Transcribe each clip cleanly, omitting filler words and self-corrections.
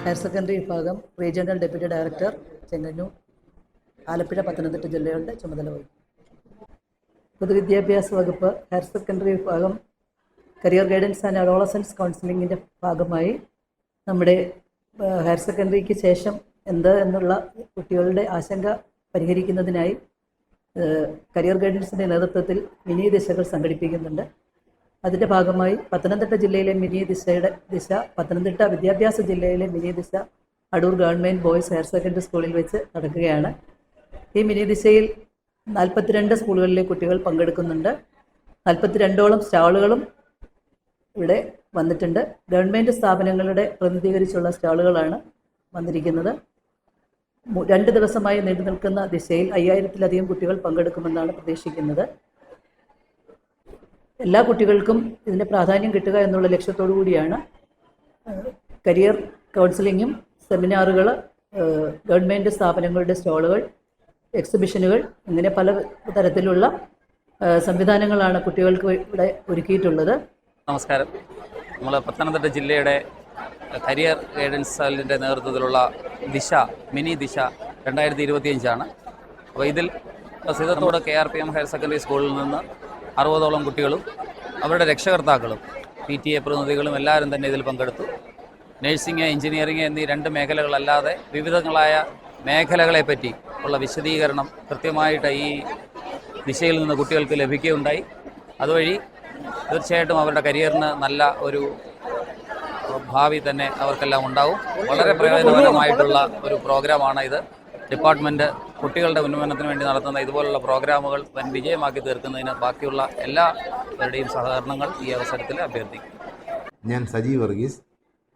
Higher secondary വിഭാഗം regional deputy director Chengannur, Alappuzha, Pathanamthitta ജില്ലകളുടെ ചുമതല വഹിക്കും. പൊതുവിദ്യാഭ്യാസ വകുപ്പ് ഹയർ സെക്കൻഡറി വിഭാഗം കരിയർ ഗൈഡൻസ് ആൻഡ് അഡോളസൻസ് കൗൺസിലിങ്ങിൻ്റെ ഭാഗമായി നമ്മുടെ ഹയർ സെക്കൻഡറിക്ക് ശേഷം എന്നുള്ള കുട്ടികളുടെ ആശങ്ക പരിഹരിക്കുന്നതിനായി കരിയർ ഗൈഡൻസിൻ്റെ നേതൃത്വത്തിൽ മിനി ദിശകൾ സംഘടിപ്പിക്കുന്നുണ്ട്. അതിൻ്റെ ഭാഗമായി പത്തനംതിട്ട ജില്ലയിലെ മിനി ദിശ പത്തനംതിട്ട വിദ്യാഭ്യാസ ജില്ലയിലെ മിനി ദിശ Adoor government boys higher secondary സ്കൂളിൽ വെച്ച് നടക്കുകയാണ്. ഈ മിനി ദിശയിൽ 42 സ്കൂളുകളിലെ കുട്ടികൾ പങ്കെടുക്കുന്നുണ്ട്. 42ഓളം സ്റ്റാളുകളും ഇവിടെ വന്നിട്ടുണ്ട്. ഗവൺമെൻറ് സ്ഥാപനങ്ങളുടെ പ്രതിനിധീകരിച്ചുള്ള സ്റ്റാളുകളാണ് വന്നിരിക്കുന്നത്. 2 ദിവസമായി നീണ്ടു നിൽക്കുന്ന ദിശയിൽ 5000-ലധികം കുട്ടികൾ പങ്കെടുക്കുമെന്നാണ് പ്രതീക്ഷിക്കുന്നത്. എല്ലാ കുട്ടികൾക്കും ഇതിന് പ്രാധാന്യം കിട്ടുക എന്നുള്ള ലക്ഷ്യത്തോടു കൂടിയാണ് കരിയർ കൗൺസിലിങ്ങും സെമിനാറുകൾ, ഗവൺമെൻറ് സ്ഥാപനങ്ങളുടെ സ്റ്റാളുകൾ, എക്സിബിഷനുകൾ, ഇങ്ങനെ പല തരത്തിലുള്ള സംവിധാനങ്ങളാണ് കുട്ടികൾക്ക് ഇവിടെ ഒരുക്കിയിട്ടുള്ളത്. നമസ്കാരം. നമ്മൾ പത്തനംതിട്ട ജില്ലയുടെ കരിയർ ഗൈഡൻസ് സെല്ലിൻ്റെ നേതൃത്വത്തിലുള്ള ദിശ മിനി ദിശ 2025 അപ്പോൾ ഇതിൽ സീതത്തോട് KRPM ഹയർ സെക്കൻഡറി സ്കൂളിൽ നിന്ന് 60ഓളം കുട്ടികളും അവരുടെ രക്ഷകർത്താക്കളും PTA പ്രതിനിധികളും എല്ലാവരും തന്നെ ഇതിൽ പങ്കെടുത്തു. നഴ്സിംഗ്, എഞ്ചിനീയറിംഗ് എന്നീ 2 മേഖലകളല്ലാതെ വിവിധങ്ങളായ മേഖലകളെപ്പറ്റി ഉള്ള വിശദീകരണം കൃത്യമായിട്ട് ഈ ദിശയിൽ നിന്ന് കുട്ടികൾക്ക് ലഭിക്കുകയുണ്ടായി. അതുവഴി തീർച്ചയായിട്ടും അവരുടെ കരിയറിന് നല്ല ഒരു ഭാവി തന്നെ അവർക്കെല്ലാം ഉണ്ടാവും. വളരെ പ്രയോജനകരമായിട്ടുള്ള ഒരു പ്രോഗ്രാമാണ് ഇത്. ഡിപ്പാർട്ട്മെൻറ്റ് കുട്ടികളുടെ ഉന്നമനത്തിന് വേണ്ടി നടത്തുന്ന ഇതുപോലുള്ള പ്രോഗ്രാമുകൾ വൻ വിജയമാക്കി തീർക്കുന്നതിന് ബാക്കിയുള്ള എല്ലാവരുടെയും സഹകരണങ്ങൾ ഈ അവസരത്തിൽ അഭ്യർത്ഥിക്കും. ഞാൻ Sajeev Varghese,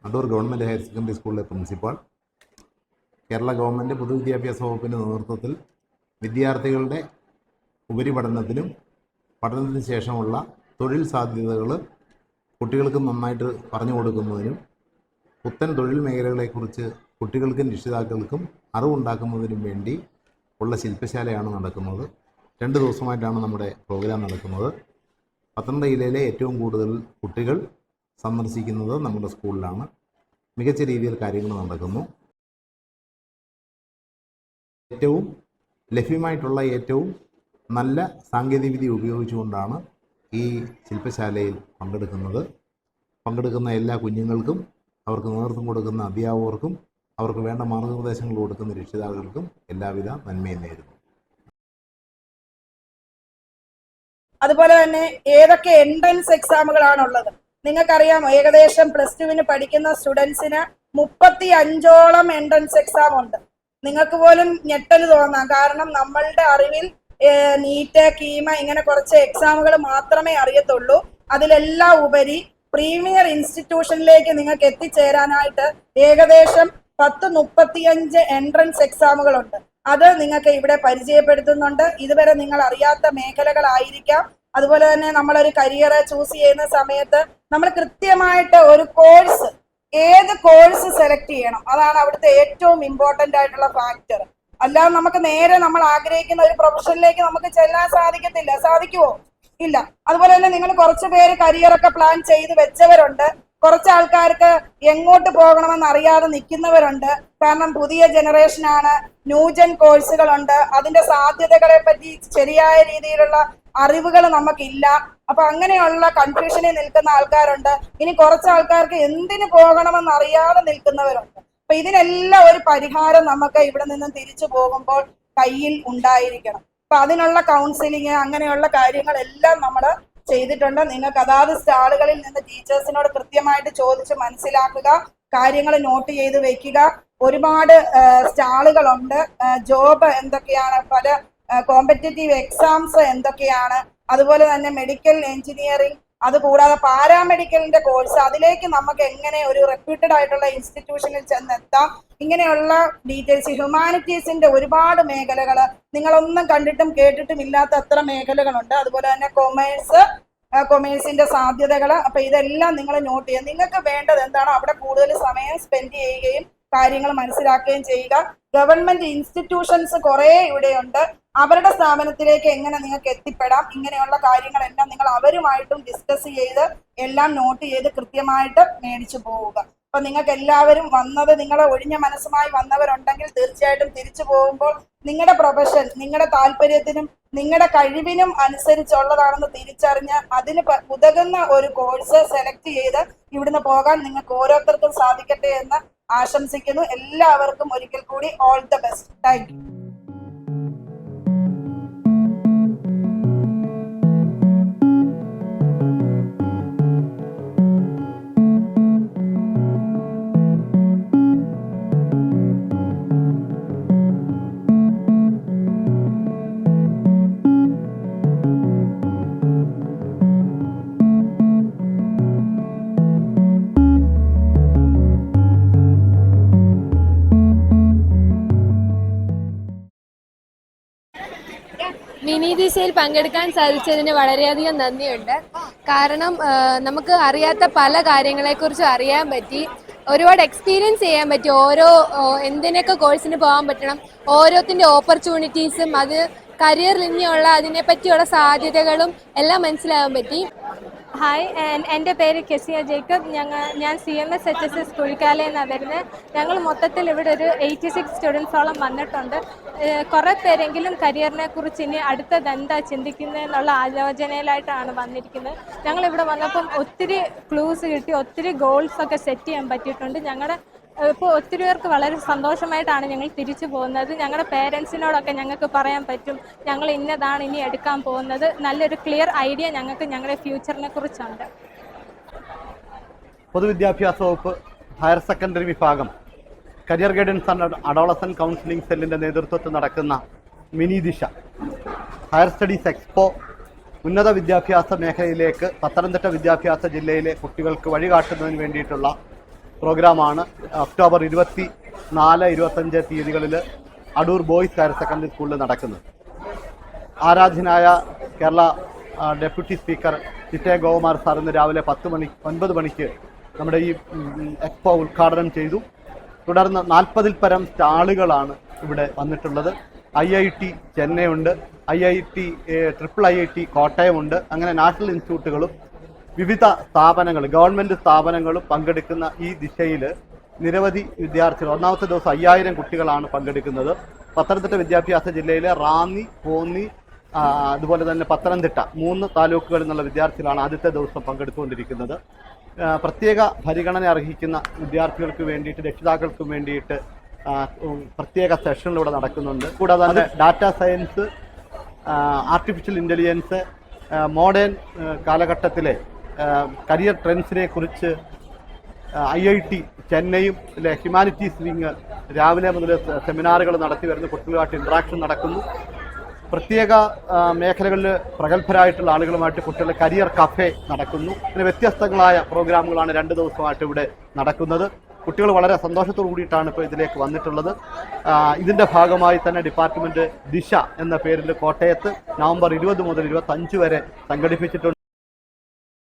Adoor government higher secondary സ്കൂളിലെ പ്രിൻസിപ്പാൾ. കേരള ഗവൺമെൻറ് പൊതുവിദ്യാഭ്യാസ വകുപ്പിൻ്റെ നേതൃത്വത്തിൽ വിദ്യാർത്ഥികളുടെ ഉപരിപഠനത്തിനും പഠനത്തിന് ശേഷമുള്ള തൊഴിൽ സാധ്യതകൾ കുട്ടികൾക്ക് നന്നായിട്ട് പറഞ്ഞു കൊടുക്കുന്നതിനും പുത്തൻ തൊഴിൽ മേഖലകളെക്കുറിച്ച് കുട്ടികൾക്കും രക്ഷിതാക്കൾക്കും അറിവുണ്ടാക്കുന്നതിനും വേണ്ടി ഉള്ള ശില്പശാലയാണ് നടക്കുന്നത്. 2 ദിവസമായിട്ടാണ് നമ്മുടെ പ്രോഗ്രാം നടക്കുന്നത്. പത്തനംതിട്ട ജില്ലയിലെ ഏറ്റവും കൂടുതൽ കുട്ടികൾ സന്ദർശിക്കുന്നത് നമ്മുടെ സ്കൂളിലാണ്. മികച്ച രീതിയിൽ കാര്യങ്ങൾ നടക്കുന്നു. ഏറ്റവും ലഭ്യമായിട്ടുള്ള ഏറ്റവും നല്ല സാങ്കേതികവിദ്യ ഉപയോഗിച്ചുകൊണ്ടാണ് ഈ ശില്പശാലയിൽ പങ്കെടുക്കുന്ന എല്ലാ കുഞ്ഞുങ്ങൾക്കും, അവർക്ക് നേതൃത്വം കൊടുക്കുന്ന അധ്യാപകർക്കും, അവർക്ക് വേണ്ട മാർഗനിർദ്ദേശങ്ങൾ കൊടുക്കുന്ന രക്ഷിതാക്കൾക്കും എല്ലാവിധ നന്മയും നേരുന്നു. അതുപോലെ തന്നെ ഏതൊക്കെ എൻട്രൻസ് എക്സാമുകളാണുള്ളത് നിങ്ങൾക്കറിയാമോ? ഏകദേശം +2 പഠിക്കുന്ന സ്റ്റുഡൻസിന് 35ഓളം എൻട്രൻസ് എക്സാം ഉണ്ട്. നിങ്ങൾക്ക് പോലും ഞെട്ടൽ തോന്നാം. കാരണം നമ്മളുടെ അറിവിൽ നീറ്റ്, കീമ ഇങ്ങനെ കുറച്ച് എക്സാമുകൾ മാത്രമേ അറിയത്തുള്ളൂ. അതിലെല്ലാം ഉപരി പ്രീമിയർ ഇൻസ്റ്റിറ്റ്യൂഷനിലേക്ക് നിങ്ങൾക്ക് എത്തിച്ചേരാനായിട്ട് ഏകദേശം 35 എൻട്രൻസ് എക്സാമുകളുണ്ട്. അത് നിങ്ങൾക്ക് ഇവിടെ പരിചയപ്പെടുത്തുന്നുണ്ട്. ഇതുവരെ നിങ്ങൾ അറിയാത്ത മേഖലകളായിരിക്കാം. അതുപോലെ തന്നെ നമ്മളൊരു കരിയർ ചൂസ് ചെയ്യുന്ന സമയത്ത് നമ്മൾ കൃത്യമായിട്ട് ഒരു കോഴ്സ്, ഏത് കോഴ്സ് സെലക്ട് ചെയ്യണം, അതാണ് അവിടുത്തെ ഏറ്റവും ഇമ്പോർട്ടൻ്റ് ആയിട്ടുള്ള ഫാക്ടർ. അല്ലാതെ നമുക്ക് നേരെ നമ്മൾ ആഗ്രഹിക്കുന്ന ഒരു പ്രൊഫഷനിലേക്ക് നമുക്ക് ചെല്ലാൻ സാധിക്കത്തില്ല. സാധിക്കുമോ? ഇല്ല. അതുപോലെ തന്നെ നിങ്ങൾ കുറച്ച് പേര് കരിയറൊക്കെ പ്ലാൻ ചെയ്ത് വെച്ചവരുണ്ട്. കുറച്ച് ആൾക്കാർക്ക് എങ്ങോട്ട് പോകണമെന്ന് അറിയാതെ നിൽക്കുന്നവരുണ്ട്. കാരണം പുതിയ ജനറേഷനാണ്, ന്യൂജൻ കോഴ്സുകളുണ്ട്, അതിന്റെ സാധ്യതകളെ പറ്റി ശരിയായ രീതിയിലുള്ള അറിവുകൾ നമുക്കില്ല. അപ്പൊ അങ്ങനെയുള്ള കൺഫ്യൂഷനിൽ നിൽക്കുന്ന ആൾക്കാരുണ്ട്. ഇനി കുറച്ച് ആൾക്കാർക്ക് എന്തിനു പോകണമെന്ന് അറിയാതെ നിൽക്കുന്നവരുണ്ട്. അപ്പൊ ഇതിനെല്ലാം ഒരു പരിഹാരം നമുക്ക് ഇവിടെ നിന്നും തിരിച്ചു പോകുമ്പോൾ കയ്യിൽ ഉണ്ടായിരിക്കണം. അപ്പൊ അതിനുള്ള കൗൺസിലിങ്, അങ്ങനെയുള്ള കാര്യങ്ങളെല്ലാം നമ്മൾ ചെയ്തിട്ടുണ്ട്. നിങ്ങൾക്ക് അതാത് സ്റ്റാളുകളിൽ നിന്ന് ടീച്ചേഴ്സിനോട് കൃത്യമായിട്ട് ചോദിച്ച് മനസ്സിലാക്കുക, കാര്യങ്ങൾ നോട്ട് ചെയ്ത് വെക്കുക. ഒരുപാട് സ്റ്റാളുകളുണ്ട്. ജോബ് എന്തൊക്കെയാണ്, പല കോമ്പറ്റേറ്റീവ് എക്സാംസ് എന്തൊക്കെയാണ്, അതുപോലെ തന്നെ മെഡിക്കൽ, എഞ്ചിനീയറിംഗ്, അതുകൂടാതെ പാരാമെഡിക്കലിന്റെ കോഴ്സ്, അതിലേക്ക് നമുക്ക് എങ്ങനെ ഒരു റെപ്യൂട്ടഡ് ആയിട്ടുള്ള ഇൻസ്റ്റിറ്റ്യൂഷനിൽ ചെന്നെത്താം, ഇങ്ങനെയുള്ള ഡീറ്റെയിൽസ്. ഹ്യൂമാനിറ്റീസിന്റെ ഒരുപാട് മേഖലകൾ, നിങ്ങളൊന്നും കണ്ടിട്ടും കേട്ടിട്ടും ഇല്ലാത്ത അത്ര മേഖലകളുണ്ട്. അതുപോലെ തന്നെ കൊമേഴ്സിന്റെ സാധ്യതകൾ. അപ്പൊ ഇതെല്ലാം നിങ്ങൾ നോട്ട് ചെയ്യുക. നിങ്ങൾക്ക് വേണ്ടത് എന്താണോ അവിടെ കൂടുതൽ സമയം സ്പെൻഡ് ചെയ്യുകയും കാര്യങ്ങൾ മനസ്സിലാക്കുകയും ചെയ്യുക. ഗവൺമെന്റ് ഇൻസ്റ്റിറ്റ്യൂഷൻസ് കുറേ ഇവിടെയുണ്ട്. അവരുടെ സ്ഥാപനത്തിലേക്ക് എങ്ങനെ നിങ്ങൾക്ക് എത്തിപ്പെടാം, ഇങ്ങനെയുള്ള കാര്യങ്ങളെല്ലാം നിങ്ങൾ അവരുമായിട്ടും ഡിസ്കസ് ചെയ്ത് എല്ലാം നോട്ട് ചെയ്ത് കൃത്യമായിട്ട് മേടിച്ചു പോവുക. അപ്പൊ നിങ്ങൾക്ക് എല്ലാവരും വന്നത്, നിങ്ങളെ ഒഴിഞ്ഞ മനസ്സുമായി വന്നവരുണ്ടെങ്കിൽ തീർച്ചയായിട്ടും തിരിച്ചു പോകുമ്പോൾ നിങ്ങളുടെ പ്രൊഫഷൻ നിങ്ങളുടെ താല്പര്യത്തിനും നിങ്ങളുടെ കഴിവിനും അനുസരിച്ചുള്ളതാണെന്ന് തിരിച്ചറിഞ്ഞ് അതിന് ഉതകുന്ന ഒരു കോഴ്സ് സെലക്ട് ചെയ്ത് ഇവിടുന്ന് പോകാൻ നിങ്ങൾക്ക് ഓരോരുത്തർക്കും സാധിക്കട്ടെ എന്ന് ആശംസിക്കുന്നു. എല്ലാവർക്കും ഒരിക്കൽ കൂടി all the best. Thank you. Mini ദിശയിൽ പങ്കെടുക്കാൻ സാധിച്ചതിന് വളരെയധികം നന്ദിയുണ്ട്. കാരണം നമുക്ക് അറിയാത്ത പല കാര്യങ്ങളെക്കുറിച്ചും അറിയാൻ പറ്റി, ഒരുപാട് എക്സ്പീരിയൻസ് ചെയ്യാൻ പറ്റി. എന്തിനൊക്കെ കോഴ്സിന് പോകാൻ പറ്റണം, ഓരോത്തിൻ്റെ ഓപ്പർച്യൂണിറ്റീസും അത് കരിയറിൽ ഇനിയുള്ള അതിനെപ്പറ്റിയുള്ള സാധ്യതകളും എല്ലാം മനസ്സിലാകാൻ പറ്റി. ഹായ്, എൻ്റെ പേര് കെസിയ ജേക്കബ്. ഞാൻ CMSHSS കുഴിക്കാലയിൽ നിന്നാണ് വരുന്നത്. ഞങ്ങൾ മൊത്തത്തിൽ ഇവിടെ ഒരു 86 സ്റ്റുഡൻസോളം വന്നിട്ടുണ്ട്. കുറേ പേരെങ്കിലും കരിയറിനെ കുറിച്ച് ഇനി അടുത്തത് എന്താ ചിന്തിക്കുന്നതെന്നുള്ള ആലോചനയിലായിട്ടാണ് വന്നിരിക്കുന്നത്. ഞങ്ങളിവിടെ വന്നപ്പം ഒത്തിരി ക്ലൂസ് കിട്ടി, ഒത്തിരി ഗോൾസൊക്കെ സെറ്റ് ചെയ്യാൻ പറ്റിയിട്ടുണ്ട്. ഇപ്പോൾ ഒത്തിരി പേർക്ക് വളരെ സന്തോഷമായിട്ടാണ് ഞങ്ങൾ തിരിച്ചു പോകുന്നത്. ഞങ്ങളുടെ പേരൻസിനോടൊക്കെ ഞങ്ങൾക്ക് പറയാൻ പറ്റും ഞങ്ങൾ ഇന്നതാണ് ഇനി എടുക്കാൻ പോകുന്നത്. നല്ലൊരു ക്ലിയർ ഐഡിയ ഞങ്ങൾക്ക് ഞങ്ങളുടെ ഫ്യൂച്ചറിനെ കുറിച്ചുണ്ട്. പൊതുവിദ്യാഭ്യാസ വകുപ്പ് ഹയർ സെക്കൻഡറി വിഭാഗം career guidance and adolescent counselling സെല്ലിൻ്റെ നേതൃത്വത്തിൽ നടക്കുന്ന മിനി ദിശ ഹയർ സ്റ്റഡീസ് എക്സ്പോ ഉന്നത വിദ്യാഭ്യാസ മേഖലയിലേക്ക് പത്തനംതിട്ട വിദ്യാഭ്യാസ ജില്ലയിലെ കുട്ടികൾക്ക് വഴികാട്ടുന്നതിന് വേണ്ടിയിട്ടുള്ള പ്രോഗ്രാമാണ് ഒക്ടോബർ 24, 25 തീയതികളിൽ അടൂർ ബോയ്സ് ഹയർ സെക്കൻഡറി സ്കൂളിൽ നടക്കുന്നത്. ആരാധ്യനായ കേരള ഡെപ്യൂട്ടി സ്പീക്കർ ചിറ്റേ ഗോകുമാർ സാർ ഇന്ന് രാവിലെ 9 മണിക്ക് നമ്മുടെ ഈ എക്സ്പോ ഉദ്ഘാടനം ചെയ്തു. തുടർന്ന് 40-ൽ പരം സ്റ്റാളുകളാണ് ഇവിടെ വന്നിട്ടുള്ളത്. IIT ചെന്നൈയുണ്ട്, IIT കോട്ടയമുണ്ട്. അങ്ങനെ നാഷണൽ ഇൻസ്റ്റിറ്റ്യൂട്ടുകളും വിവിധ സ്ഥാപനങ്ങൾ, ഗവൺമെൻറ് സ്ഥാപനങ്ങളും പങ്കെടുക്കുന്ന ഈ ദിശയിൽ നിരവധി വിദ്യാർത്ഥികൾ, ഒന്നാമത്തെ ദിവസം 5000 കുട്ടികളാണ് പങ്കെടുക്കുന്നത്. പത്തനംതിട്ട വിദ്യാഭ്യാസ ജില്ലയിലെ റാന്നി, കോന്നി, അതുപോലെ തന്നെ പത്തനംതിട്ട 3 താലൂക്കുകളിൽ നിന്നുള്ള വിദ്യാർത്ഥികളാണ് ആദ്യത്തെ ദിവസം പങ്കെടുത്തുകൊണ്ടിരിക്കുന്നത്. പ്രത്യേക പരിഗണന അർഹിക്കുന്ന വിദ്യാർത്ഥികൾക്ക് വേണ്ടിയിട്ട്, രക്ഷിതാക്കൾക്ക് വേണ്ടിയിട്ട് പ്രത്യേക സെഷനിലൂടെ നടക്കുന്നുണ്ട്. കൂടാതെ തന്നെ data science, artificial intelligence, modern കാലഘട്ടത്തിലെ കരിയർ ട്രെൻഡ്സിനെ കുറിച്ച് IIT ചെന്നൈയും ഹ്യൂമാനിറ്റീസ് വിങ് രാവിലെ മുതൽ സെമിനാറുകൾ നടത്തി വരുന്ന കുട്ടികളുമായിട്ട് ഇൻട്രാക്ഷൻ നടക്കുന്നു. പ്രത്യേക മേഖലകളിൽ പ്രഗത്ഭരായിട്ടുള്ള ആളുകളുമായിട്ട് കുട്ടികളുടെ കരിയർ കഫേ നടക്കുന്നു. പിന്നെ വ്യത്യസ്തങ്ങളായ പ്രോഗ്രാമുകളാണ് 2 ദിവസമായിട്ട് ഇവിടെ നടക്കുന്നത്. കുട്ടികൾ വളരെ സന്തോഷത്തോടു കൂടിയിട്ടാണ് ഇപ്പോൾ ഇതിലേക്ക് വന്നിട്ടുള്ളത്. ഇതിൻ്റെ ഭാഗമായി തന്നെ ഡിപ്പാർട്ട്മെൻറ്റ് ദിശ എന്ന പേരിൽ കോട്ടയത്ത് നവംബർ 20 മുതൽ 25 വരെ സംഘടിപ്പിച്ചിട്ടുണ്ട്.